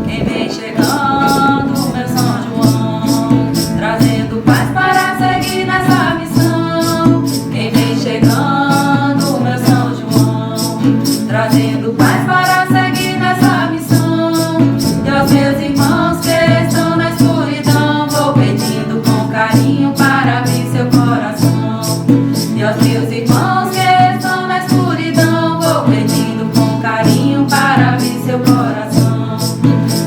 Quem vem chegando, meu São João, trazendo paz para seguir nessa missão. Quem vem chegando, meu São João, trazendo paz para seguir nessa missão. E aos meus irmãos que estão na escuridão, vou pedindo com carinho para abrir seu coração. E aos meus irmãos que estão na escuridão, vou pedindo com carinho para abrir seu coração.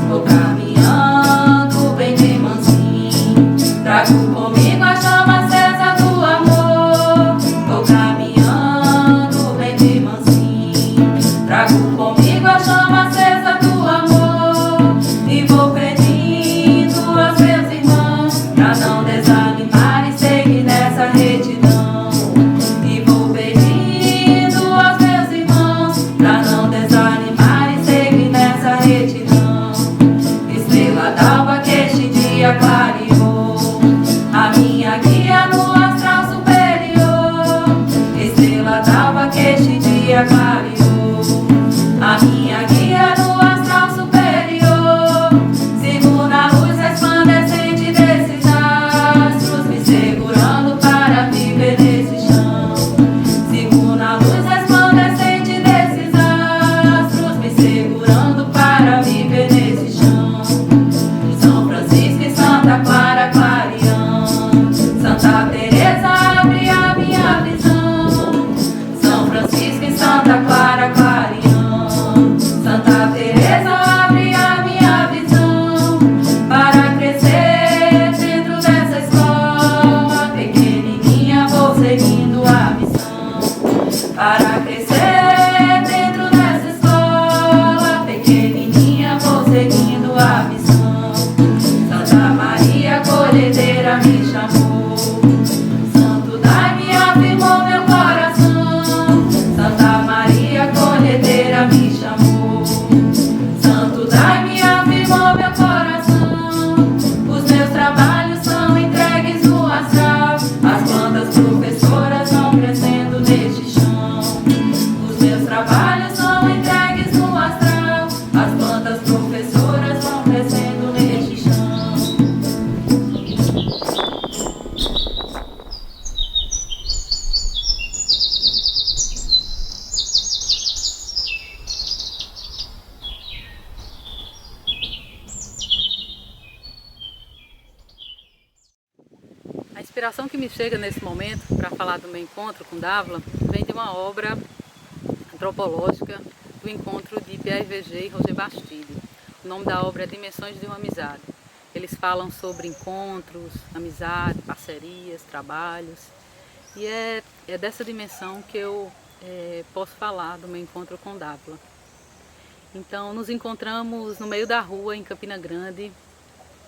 Vou caminhando bem de mansinho, trago comigo a chama acesa do amor. Vou caminhando bem de mansinho, trago comigo a chama acesa do amor. E vou pedindo aos meus irmãos pra não desanimar e seguir nessa retidão. E vou pedindo aos meus irmãos pra não desanimar e seguir nessa retidão. Estrela d'alva que este dia clareou, a minha guia no astral superior. Estrela d'alva que este dia clareou, a minha guia no astral superior. Sigo na luz resplandecente desses astros, me segurando para viver nesse chão. Sigo na luz resplandecente desses astros, me segurando para viver nesse chão. São Francisco e Santa Clara clareando, Santa Teresa abre a minha visão. São Francisco e Santa Clara clareando, Santa Teresa abre a minha visão. Para crescer dentro dessa escola pequenininha, vou seguindo a missão. Para crescer dentro dessa escola pequenininha, vou seguindo a missão. Santa Maria Colhedeira me chamou, Santo Daime afirmou meu coração. Santa Maria Colhedeira me chamou, Santo Daime afirmou meu coração. Os meus trabalhos são entregues no astral, as plantas professoras vão crescendo neste chão. Os meus trabalhos são entregues no astral, as plantas professoras vão crescendo neste chão. A inspiração que me chega nesse momento para falar do meu encontro com Dávila vem de uma obra antropológica do encontro de Pierre Verger e Roger Bastide. O nome da obra é Dimensões de uma Amizade. Eles falam sobre encontros, amizade, parcerias, trabalhos. E é dessa dimensão que eu posso falar do meu encontro com Dávila. Então, nos encontramos no meio da rua, em Campina Grande,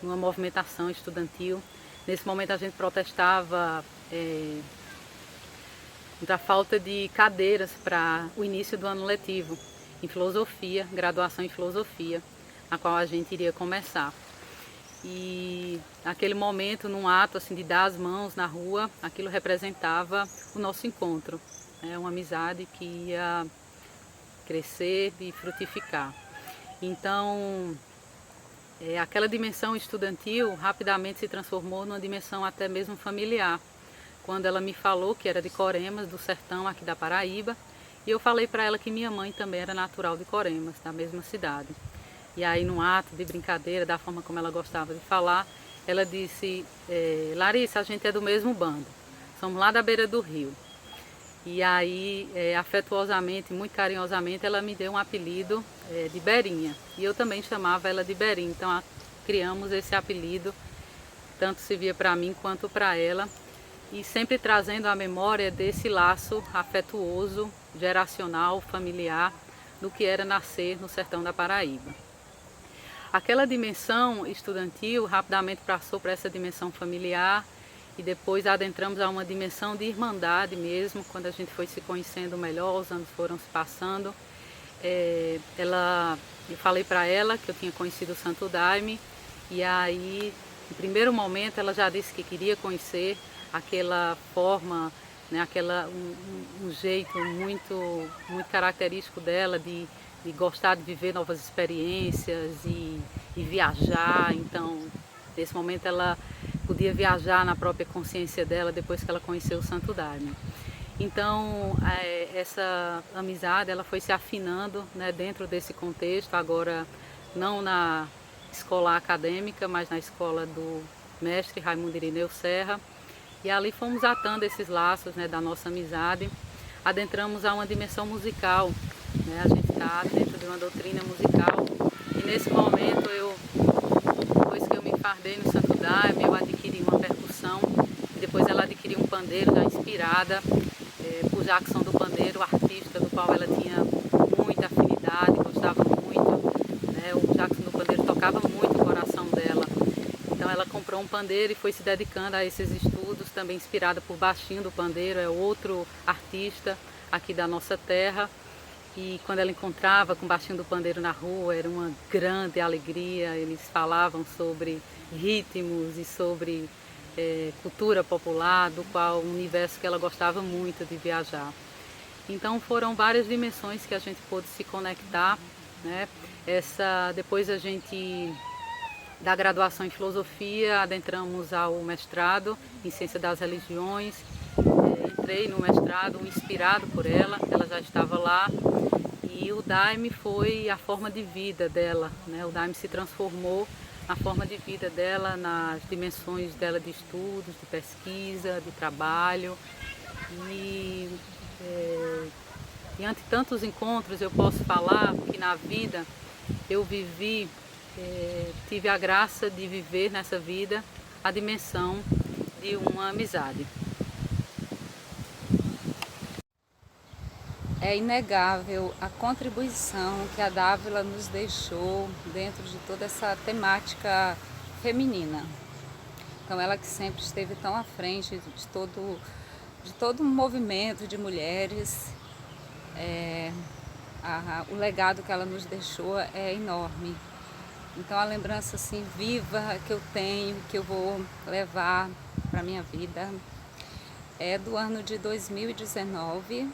numa movimentação estudantil. Nesse momento a gente protestava da falta de cadeiras para o início do ano letivo em filosofia, graduação em filosofia, a qual a gente iria começar. E naquele momento, num ato assim, de dar as mãos na rua, aquilo representava o nosso encontro, uma amizade que ia crescer e frutificar. Então, aquela dimensão estudantil rapidamente se transformou numa dimensão até mesmo familiar. Quando ela me falou que era de Coremas, do sertão aqui da Paraíba, e eu falei para ela que minha mãe também era natural de Coremas, da mesma cidade. E aí, num ato de brincadeira, da forma como ela gostava de falar, ela disse: Larissa, a gente é do mesmo bando, somos lá da beira do rio. E aí, afetuosamente, muito carinhosamente, ela me deu um apelido de Berinha. E eu também chamava ela de Berinha. Então, criamos esse apelido, tanto servia para mim quanto para ela. E sempre trazendo a memória desse laço afetuoso, geracional, familiar, do que era nascer no sertão da Paraíba. Aquela dimensão estudantil rapidamente passou para essa dimensão familiar, e depois adentramos a uma dimensão de irmandade mesmo, quando a gente foi se conhecendo melhor, os anos foram se passando. Eu falei para ela que eu tinha conhecido o Santo Daime, e aí, no primeiro momento, ela já disse que queria conhecer aquela forma né, um jeito muito característico dela de gostar de viver novas experiências e viajar. Então, nesse momento ela podia viajar na própria consciência dela depois que ela conheceu o Santo Daime. Então, essa amizade ela foi se afinando, né, dentro desse contexto, agora não na escola acadêmica, mas na escola do mestre Raimundo Irineu Serra. E ali fomos atando esses laços, né, da nossa amizade, adentramos a uma dimensão musical, né, a gente está dentro de uma doutrina musical. E nesse momento, depois que eu me enfardei no Santo Daime, eu adquiri uma percussão, e depois ela adquiriu um pandeiro já inspirada por Jackson do Pandeiro, artista do qual ela tinha muita afinidade, gostava muito, né? O Jackson do Pandeiro tocava muito o coração dela. Então ela comprou um pandeiro e foi se dedicando a esses estudos, também inspirada por Baixinho do Pandeiro, é outro artista aqui da nossa terra. E quando ela encontrava com Baixinho do Pandeiro na rua, era uma grande alegria, eles falavam sobre ritmos e sobre cultura popular, do qual um universo que ela gostava muito de viajar. Então foram várias dimensões que a gente pôde se conectar, né? Depois a gente, da graduação em filosofia, adentramos ao mestrado em ciência das religiões. Entrei no mestrado inspirado por ela já estava lá, e o Daime foi a forma de vida dela, né? O Daime se transformou na forma de vida dela, nas dimensões dela de estudos, de pesquisa, de trabalho. E diante de tantos encontros eu posso falar que na vida eu vivi, tive a graça de viver nessa vida a dimensão de uma amizade. É inegável a contribuição que a Dávila nos deixou dentro de toda essa temática feminina. Então ela que sempre esteve tão à frente de todo um movimento de mulheres, o legado que ela nos deixou é enorme. Então a lembrança assim viva que eu tenho, que eu vou levar para a minha vida, é do ano de 2019,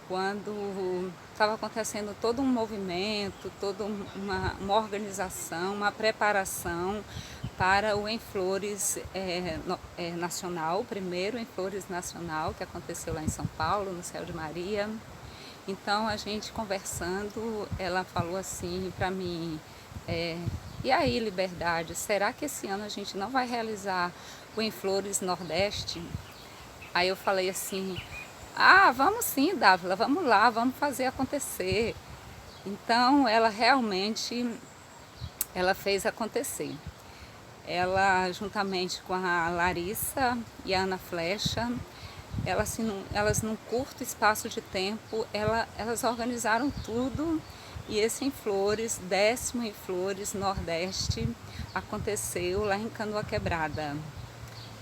quando estava acontecendo todo um movimento, toda uma organização, uma preparação para o Em Flores Nacional, o primeiro Em Flores Nacional, que aconteceu lá em São Paulo, no Céu de Maria. Então a gente conversando, ela falou assim para mim, e aí, Liberdade, será que esse ano a gente não vai realizar o Em Flores Nordeste? Aí eu falei assim, vamos sim, Dávila, vamos lá, vamos fazer acontecer. Então ela realmente, ela fez acontecer. Ela, juntamente com a Larissa e a Ana Flecha, elas num curto espaço de tempo, elas organizaram tudo. E esse Em Flores, 10º Em Flores Nordeste, aconteceu lá em Canoa Quebrada,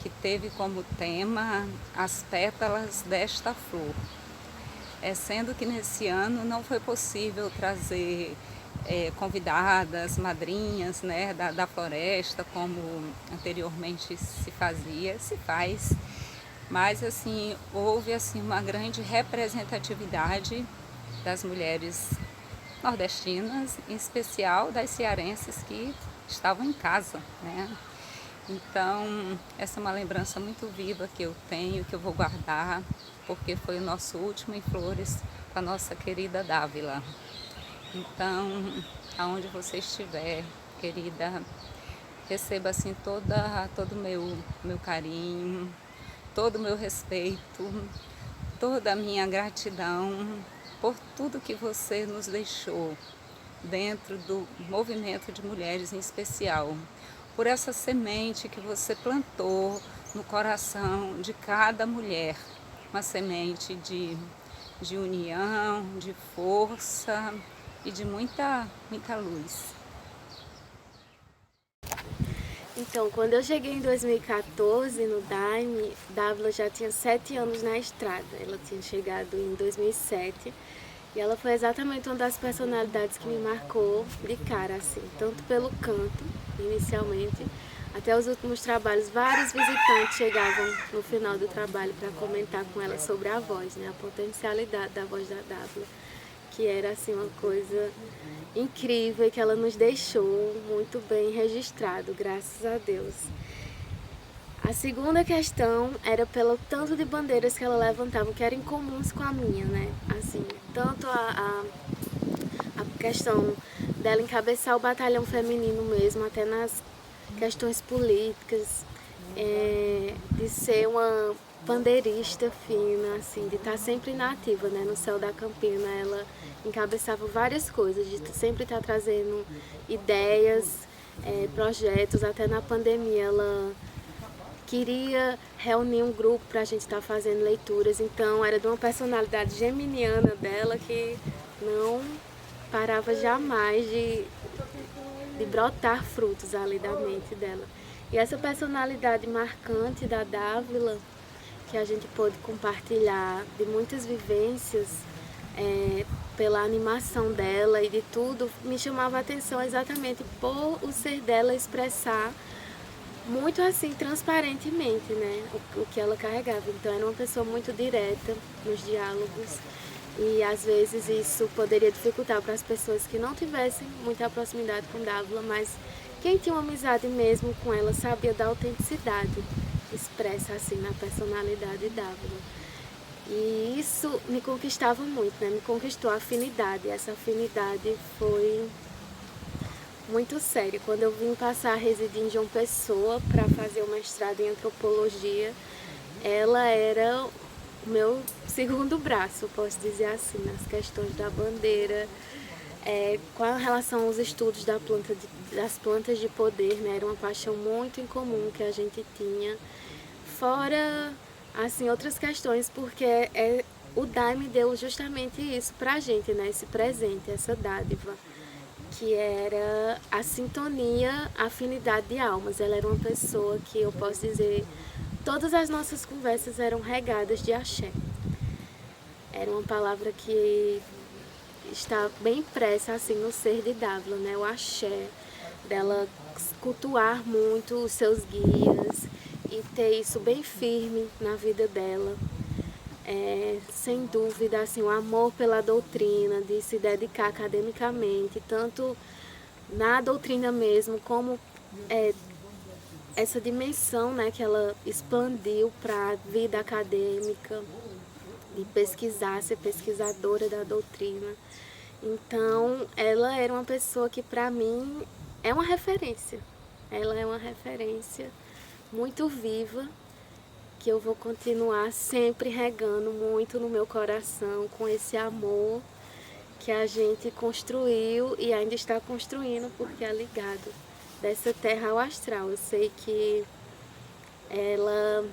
que teve como tema as pétalas desta flor. Sendo que nesse ano não foi possível trazer convidadas, madrinhas, né, da floresta, como anteriormente se faz, mas assim, houve assim, uma grande representatividade das mulheres nordestinas, em especial das cearenses que estavam em casa, né? Então, essa é uma lembrança muito viva que eu tenho, que eu vou guardar, porque foi o nosso último Em Flores com a nossa querida Dávila. Então, aonde você estiver, querida, receba assim todo o meu carinho, todo o meu respeito, toda a minha gratidão por tudo que você nos deixou dentro do movimento de mulheres em especial, por essa semente que você plantou no coração de cada mulher, uma semente de união, de força e de muita luz. Então, quando eu cheguei em 2014 no Daime, Dávila já tinha 7 anos na estrada. Ela tinha chegado em 2007 e ela foi exatamente uma das personalidades que me marcou de cara, assim, tanto pelo canto, inicialmente, até os últimos trabalhos, vários visitantes chegavam no final do trabalho para comentar com ela sobre a voz, né? A potencialidade da voz da Dávila, que era assim uma coisa incrível, que ela nos deixou muito bem registrado, graças a Deus. A segunda questão era pelo tanto de bandeiras que ela levantava, que eram incomuns com a minha, né? Assim, tanto a questão dela encabeçar o batalhão feminino mesmo, até nas questões políticas, de ser uma bandeirista fina, assim, de estar sempre na ativa, né? No Céu da Campina, ela encabeçava várias coisas, de sempre estar trazendo ideias, projetos. Até na pandemia ela queria reunir um grupo para a gente estar fazendo leituras, então era de uma personalidade geminiana dela que não parava jamais de brotar frutos ali da mente dela. E essa personalidade marcante da Dávila, que a gente pôde compartilhar de muitas vivências, pela animação dela e de tudo, me chamava a atenção exatamente por o ser dela expressar muito assim, transparentemente, né, o que ela carregava. Então era uma pessoa muito direta nos diálogos e às vezes isso poderia dificultar para as pessoas que não tivessem muita proximidade com Dávila, mas quem tinha uma amizade mesmo com ela sabia da autenticidade expressa assim na personalidade Dávila. E isso me conquistava muito, né, me conquistou a afinidade. Essa afinidade foi muito sério. Quando eu vim passar a residir em João Pessoa para fazer o mestrado em antropologia, ela era o meu segundo braço, posso dizer assim, nas questões da bandeira, com relação aos estudos das plantas de poder, né? Era uma paixão muito em comum que a gente tinha. Fora, assim, outras questões, porque o Daime deu justamente isso pra gente, né? Esse presente, essa dádiva, que era a sintonia, a afinidade de almas. Ela era uma pessoa que, eu posso dizer, todas as nossas conversas eram regadas de axé. Era uma palavra que está bem impressa assim no ser de Dávila, né? O axé, dela cultuar muito os seus guias e ter isso bem firme na vida dela. Sem dúvida, assim, o amor pela doutrina, de se dedicar academicamente, tanto na doutrina mesmo, como essa dimensão, né, que ela expandiu para a vida acadêmica, de pesquisar, ser pesquisadora da doutrina. Então, ela era uma pessoa que, para mim, é uma referência. Ela é uma referência muito viva, que eu vou continuar sempre regando muito no meu coração, com esse amor que a gente construiu e ainda está construindo, porque é ligado dessa terra ao astral. Eu sei que ela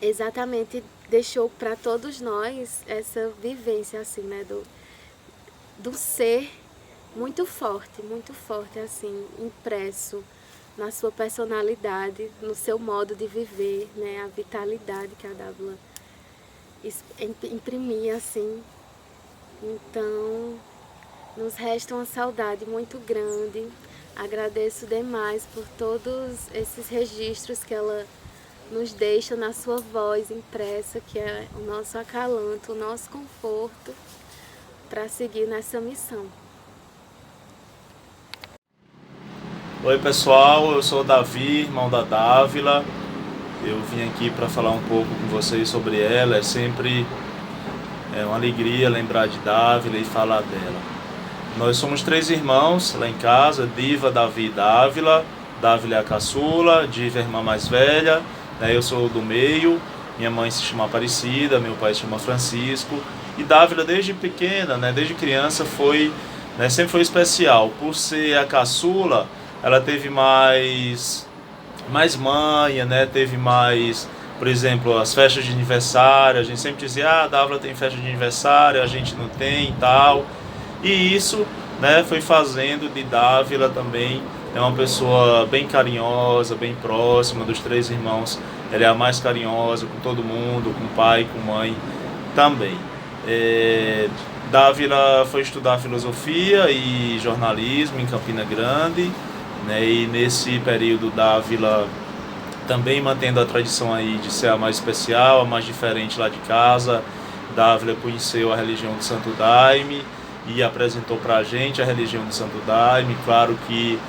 exatamente deixou para todos nós essa vivência assim, né, do ser muito forte assim, impresso na sua personalidade, no seu modo de viver, né, a vitalidade que a Dávila imprimia assim. Então, nos resta uma saudade muito grande. Agradeço demais por todos esses registros que ela nos deixa na sua voz impressa, que é o nosso acalanto, o nosso conforto para seguir nessa missão. Oi pessoal, eu sou o Davi, irmão da Dávila. Eu vim aqui para falar um pouco com vocês sobre ela. É sempre uma alegria lembrar de Dávila e falar dela. Nós somos 3 irmãos lá em casa: Diva, Davi e Dávila. Dávila é a caçula, Diva é a irmã mais velha, né? Eu sou do meio. Minha mãe se chama Aparecida, meu pai se chama Francisco. E Dávila desde pequena, né, desde criança, sempre foi especial. Por ser a caçula, ela teve mais manha, né? Teve mais, por exemplo, as festas de aniversário. A gente sempre dizia, a Dávila tem festa de aniversário, a gente não tem e tal. E isso, né, foi fazendo de Dávila também uma pessoa bem carinhosa, bem próxima dos 3 irmãos. Ela é a mais carinhosa com todo mundo, com pai, com mãe também. Dávila foi estudar filosofia e jornalismo em Campina Grande. né? E nesse período Dávila também mantendo a tradição aí de ser a mais especial, a mais diferente lá de casa. Dávila conheceu a religião do Santo Daime e apresentou para a gente a religião do Santo Daime. Claro que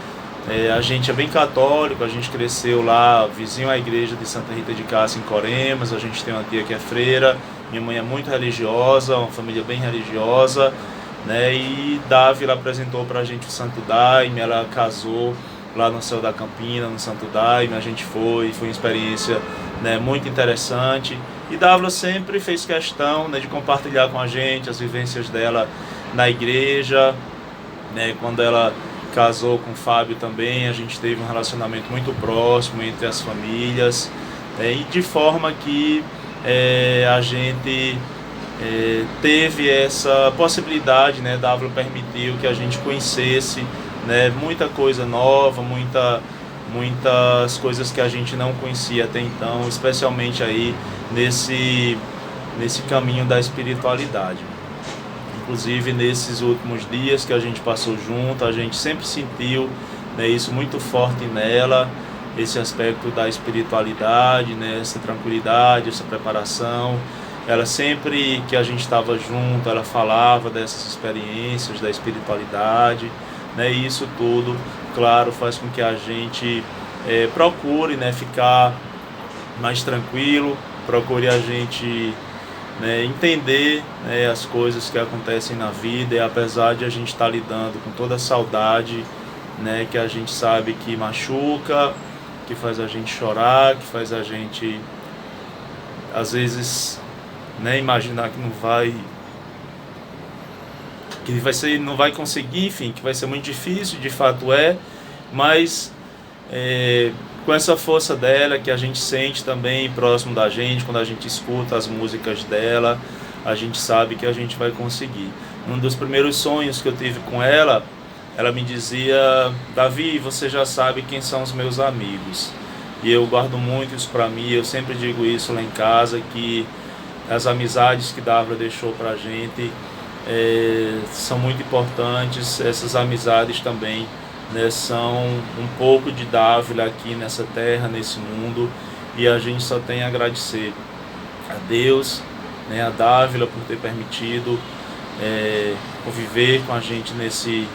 a gente é bem católico, a gente cresceu lá vizinho à igreja de Santa Rita de Cássia em Coremas. A gente tem uma tia que é freira, minha mãe é muito religiosa, uma família bem religiosa, né? E Dávila apresentou para a gente o Santo Daime, ela casou lá no Céu da Campina, no Santo Daime. A gente foi uma experiência, né, muito interessante. E Dávila sempre fez questão, né, de compartilhar com a gente as vivências dela na igreja, né? Quando ela casou com o Fábio também, a gente teve um relacionamento muito próximo entre as famílias, né? E de forma que a gente teve essa possibilidade, né? Dávila permitiu que a gente conhecesse, né, muita coisa nova, muitas coisas que a gente não conhecia até então, especialmente aí nesse caminho da espiritualidade. Inclusive nesses últimos dias que a gente passou junto, a gente sempre sentiu, né, isso muito forte nela, esse aspecto da espiritualidade, né, essa tranquilidade, essa preparação. Ela sempre que a gente estava junto, ela falava dessas experiências da espiritualidade, né? E isso tudo, claro, faz com que a gente procure, né, ficar mais tranquilo, procure a gente, né, entender, né, as coisas que acontecem na vida. E apesar de a gente estar lidando com toda a saudade, né, que a gente sabe que machuca, que faz a gente chorar, que faz a gente, às vezes, né, imaginar que não vai conseguir, enfim, que vai ser muito difícil, de fato mas com essa força dela que a gente sente também próximo da gente, quando a gente escuta as músicas dela, a gente sabe que a gente vai conseguir. Um dos primeiros sonhos que eu tive com ela me dizia: Davi, você já sabe quem são os meus amigos. E eu guardo muito isso para mim, eu sempre digo isso lá em casa, que as amizades que Dávila deixou para a gente são muito importantes. Essas amizades também, né, são um pouco de Dávila aqui nessa terra, nesse mundo, e a gente só tem a agradecer a Deus, né, a Dávila por ter permitido conviver com a gente nesse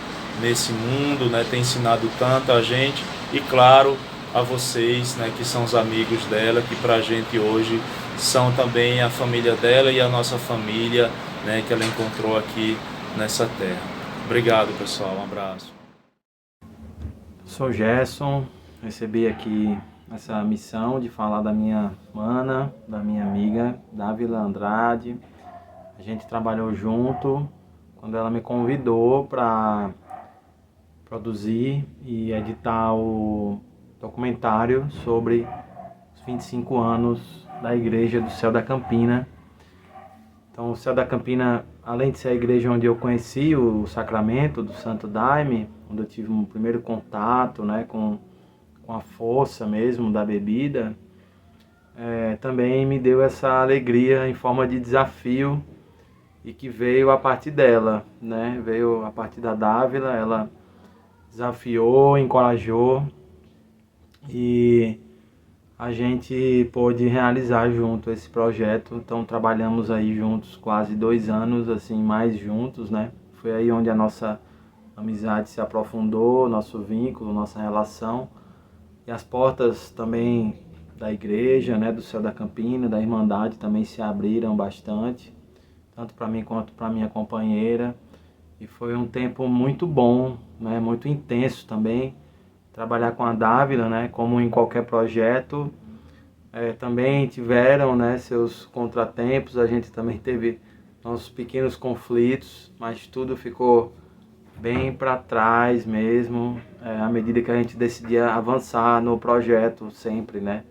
mundo, né, ter ensinado tanto a gente, e claro, a vocês, né, que são os amigos dela, que pra gente hoje são também a família dela e a nossa família, né, que ela encontrou aqui nessa terra. Obrigado, pessoal, um abraço. Sou Gerson, recebi aqui essa missão de falar da minha mana, da minha amiga Dávila Andrade. A gente trabalhou junto quando ela me convidou para produzir e editar o documentário sobre os 25 anos da Igreja do Céu da Campina. Então, o Céu da Campina, além de ser a igreja onde eu conheci o sacramento do Santo Daime, onde eu tive um primeiro contato, né, com a força mesmo da bebida, também me deu essa alegria em forma de desafio, e que veio a partir dela, né? Veio a partir da Dávila. Ela desafiou, encorajou, e a gente pôde realizar junto esse projeto. Então trabalhamos aí juntos quase 2 anos, assim, mais juntos, né? Foi aí onde a nossa amizade se aprofundou, nosso vínculo, nossa relação, e as portas também da igreja, né, do Céu da Campina, da Irmandade, também se abriram bastante, tanto para mim quanto para minha companheira. E foi um tempo muito bom, né, muito intenso também, trabalhar com a Dávila, né, como em qualquer projeto. Também tiveram, né, seus contratempos, a gente também teve nossos pequenos conflitos, mas tudo ficou bem para trás mesmo, à medida que a gente decidia avançar no projeto sempre, né,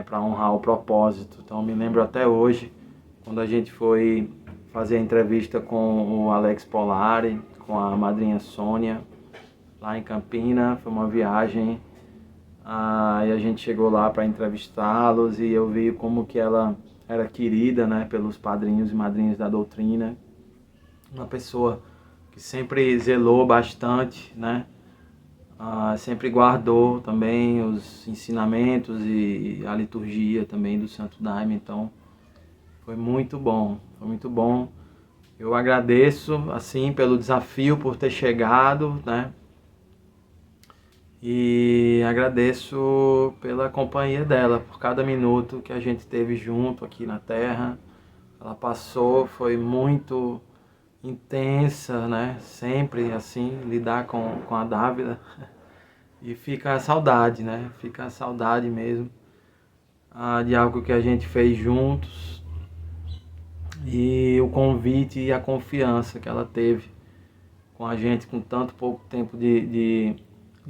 para honrar o propósito. Então me lembro até hoje, quando a gente foi fazer a entrevista com o Alex Polari, com a madrinha Sônia, lá em Campina. Foi uma viagem, e a gente chegou lá para entrevistá-los, e eu vi como que ela era querida, né, pelos padrinhos e madrinhas da doutrina. Uma pessoa que sempre zelou bastante, né, sempre guardou também os ensinamentos e a liturgia também do Santo Daime, então foi muito bom, foi muito bom. Eu agradeço, assim, pelo desafio, por ter chegado, né? E agradeço pela companhia dela, por cada minuto que a gente teve junto aqui na Terra. Ela passou, foi muito intensa, né? Sempre assim, lidar com a Dávila. E fica a saudade, né? Fica a saudade mesmo de algo que a gente fez juntos. E o convite e a confiança que ela teve com a gente, com tanto pouco tempo de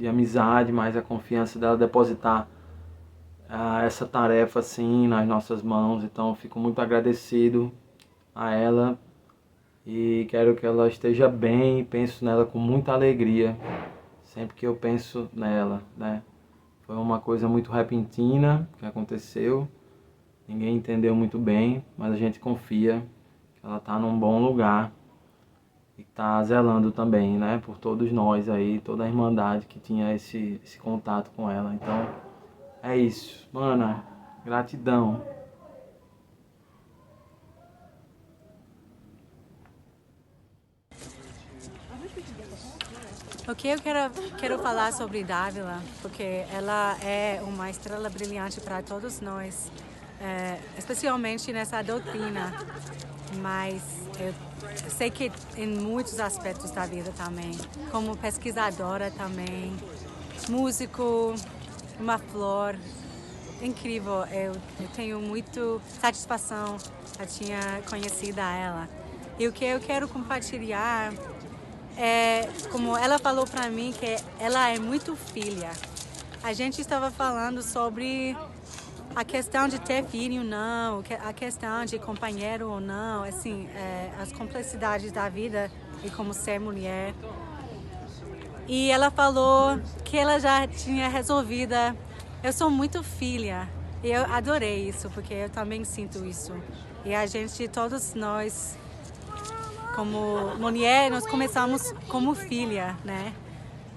amizade, mas a confiança dela depositar essa tarefa assim nas nossas mãos. Então fico muito agradecido a ela e quero que ela esteja bem, penso nela com muita alegria sempre que eu penso nela, né? Foi uma coisa muito repentina que aconteceu, ninguém entendeu muito bem, mas a gente confia que ela está num bom lugar e está zelando também, né, por todos nós aí, toda a Irmandade que tinha esse contato com ela. Então, é isso. Mana, gratidão. O que eu quero falar sobre Dávila, porque ela é uma estrela brilhante para todos nós, especialmente nessa doutrina, mas eu sei que em muitos aspectos da vida também, como pesquisadora também, músico, uma flor, incrível. Eu tenho muita satisfação de tinha conhecido ela. E o que eu quero compartilhar como ela falou para mim, que ela é muito filha. A gente estava falando sobre a questão de ter filho ou não, a questão de companheiro ou não, assim, as complexidades da vida e como ser mulher. E ela falou que ela já tinha resolvido. Eu sou muito filha e eu adorei isso, porque eu também sinto isso. E a gente, todos nós, como mulher, nós começamos como filha, né?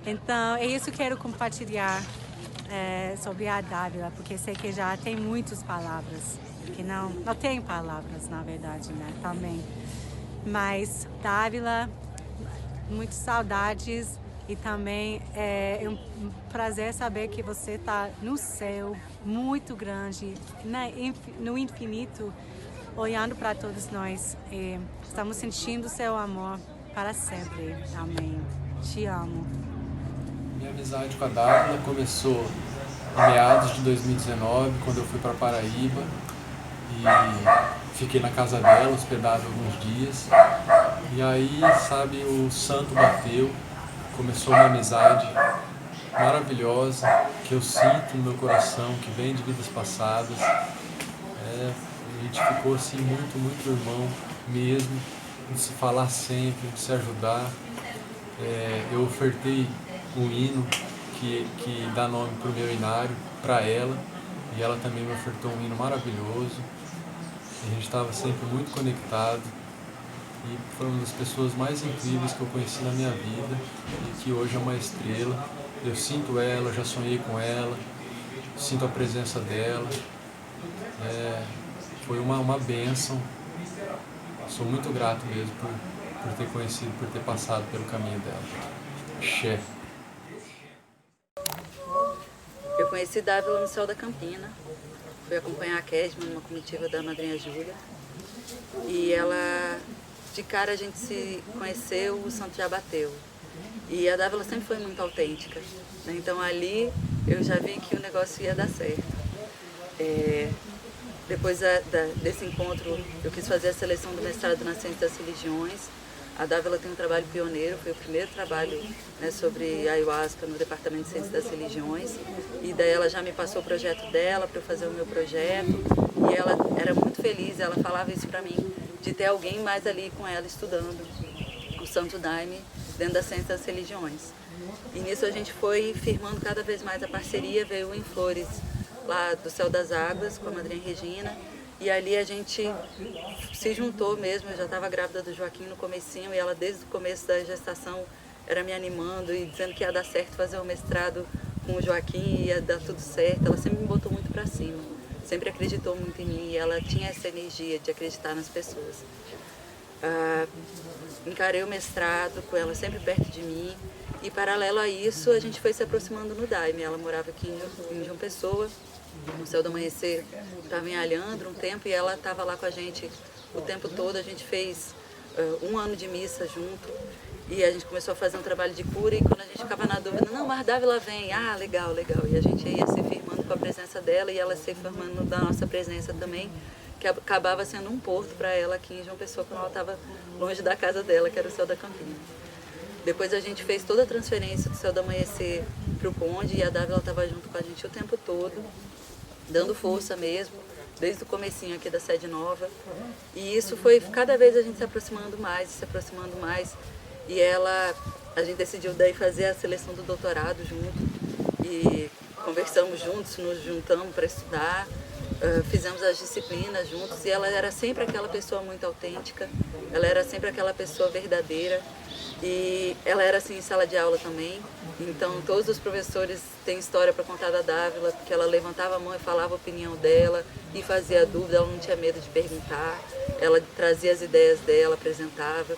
Então, é isso que eu quero compartilhar sobre a Dávila, porque sei que já tem muitas palavras, que não tem palavras, na verdade, né? Também. Mas, Dávila, muitas saudades e também é um prazer saber que você está no céu, muito grande, no infinito, olhando para todos nós. E estamos sentindo seu amor para sempre. Amém. Te amo. Minha amizade com a Dávila começou em meados de 2019, quando eu fui para Paraíba e fiquei na casa dela, hospedado alguns dias. E aí, sabe, o santo bateu, começou uma amizade maravilhosa que eu sinto no meu coração, que vem de vidas passadas. A gente ficou assim muito irmão mesmo, de se falar sempre, de se ajudar. Eu ofertei um hino que dá nome para o meu inário, para ela, e ela também me ofertou um hino maravilhoso. A gente estava sempre muito conectado e foi uma das pessoas mais incríveis que eu conheci na minha vida e que hoje é uma estrela. Eu sinto ela, já sonhei com ela, sinto a presença dela. Foi uma bênção. Sou muito grato mesmo por ter conhecido, por ter passado pelo caminho dela. Axé. Eu conheci Dávila no Céu da Campina. Fui acompanhar a Kesma numa comitiva da Madrinha Júlia. E ela, de cara a gente se conheceu, o santo já bateu. E a Dávila sempre foi muito autêntica, né? Então ali eu já vi que o negócio ia dar certo. Depois desse encontro, eu quis fazer a seleção do mestrado na Ciência das Religiões. A Dávila tem um trabalho pioneiro, foi o primeiro trabalho, né, sobre ayahuasca no Departamento de Ciência das Religiões. E daí ela já me passou o projeto dela para eu fazer o meu projeto. E ela era muito feliz, ela falava isso para mim, de ter alguém mais ali com ela estudando o Santo Daime dentro da Ciência das Religiões. E nisso a gente foi firmando cada vez mais a parceria, veio o Em Flores, lá do Céu das Águas, com a Madrinha Regina, e ali a gente se juntou mesmo. Eu já estava grávida do Joaquim no comecinho, e ela desde o começo da gestação, era me animando e dizendo que ia dar certo fazer o mestrado com o Joaquim, ia dar tudo certo. Ela sempre me botou muito para cima, sempre acreditou muito em mim e ela tinha essa energia de acreditar nas pessoas. Encarei o mestrado com ela sempre perto de mim e, paralelo a isso, a gente foi se aproximando no Daime. Ela morava aqui em João Pessoa, no Céu do Amanhecer, estava em Alhandra um tempo e ela estava lá com a gente o tempo todo. A gente fez 1 ano de missa junto e a gente começou a fazer um trabalho de cura, e quando a gente ficava na dúvida, não, mas Dávila vem, legal, legal, e a gente ia se firmando com a presença dela e ela se firmando da nossa presença também, que acabava sendo um porto para ela aqui em João Pessoa, quando ela estava longe da casa dela, que era o Céu da Campina. Depois a gente fez toda a transferência do Céu do Amanhecer para o Conde e a Dávila estava junto com a gente o tempo todo, dando força mesmo, desde o comecinho aqui da sede nova. E isso foi cada vez a gente se aproximando mais. E a gente decidiu daí fazer a seleção do doutorado junto e conversamos juntos, nos juntamos para estudar. Fizemos as disciplinas juntos e ela era sempre aquela pessoa muito autêntica, ela era sempre aquela pessoa verdadeira e ela era assim em sala de aula também. Então todos os professores têm história para contar da Dávila, porque ela levantava a mão e falava a opinião dela e fazia dúvida, ela não tinha medo de perguntar, ela trazia as ideias dela, apresentava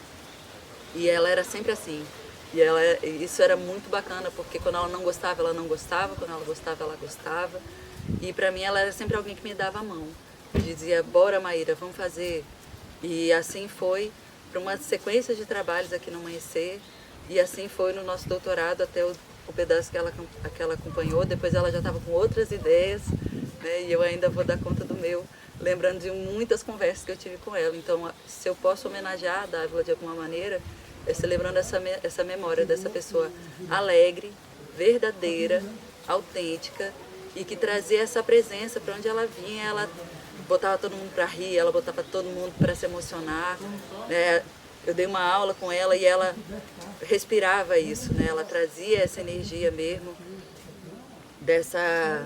e ela era sempre assim. E isso era muito bacana, porque quando ela não gostava, ela não gostava, quando ela gostava, ela gostava. E para mim ela era sempre alguém que me dava a mão. Eu dizia, bora Maíra, vamos fazer. E assim foi para uma sequência de trabalhos aqui no Amanhecer. E assim foi no nosso doutorado até o pedaço que ela acompanhou. Depois ela já estava com outras ideias, né? E eu ainda vou dar conta do meu, lembrando de muitas conversas que eu tive com ela. Então, se eu posso homenagear a Dávila de alguma maneira, é celebrando essa memória dessa pessoa alegre, verdadeira, autêntica, e que trazia essa presença para onde ela vinha. Ela botava todo mundo para rir, ela botava todo mundo para se emocionar, né? Eu dei uma aula com ela e ela respirava isso, né? Ela trazia essa energia mesmo, dessa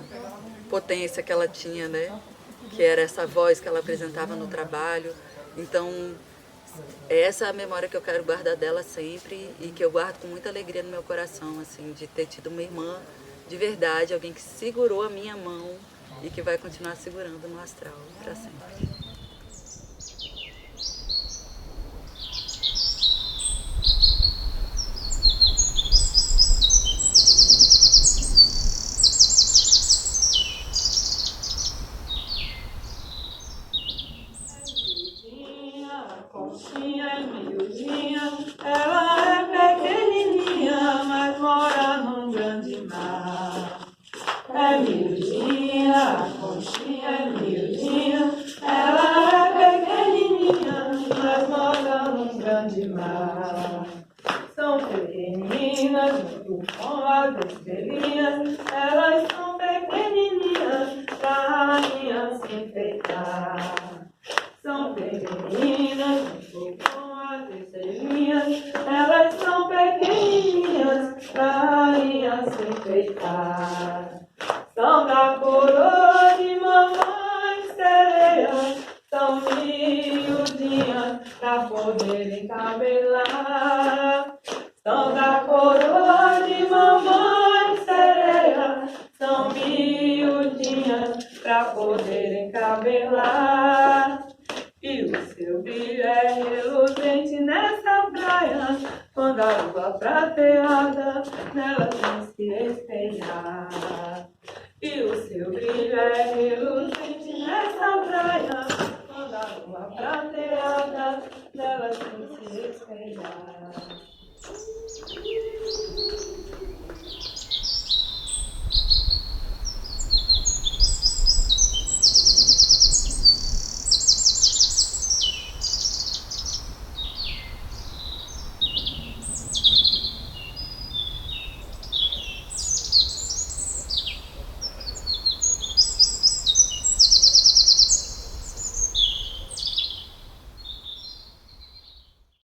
potência que ela tinha, né? Que era essa voz que ela apresentava no trabalho. Então, é essa a memória que eu quero guardar dela sempre e que eu guardo com muita alegria no meu coração, assim, de ter tido uma irmã de verdade, alguém que segurou a minha mão e que vai continuar segurando no astral para sempre. Conchinha é miudinha, ela é pequenininha, mas mora num grande mar. É miudinha, a conchinha é miudinha, ela é pequenininha, mas mora num grande mar. São pequeninas, junto com as estrelinhas, elas são pequenininhas, pra rainha se enfeitar. São pequeninas, junto com as estrelinhas, elas são pequenininhas, pra rainha se enfeitar. São da coroa de mamãe sereia, são miudinhas, pra poder encabelar. São da coroa de mamãe sereia, são miudinhas, pra poder encabelar. E o seu brilho é reluzente nessa praia, quando a lua prateada nela tem se espelhar. E o seu brilho é reluzente nessa praia, quando a lua prateada nela tem se espelhar.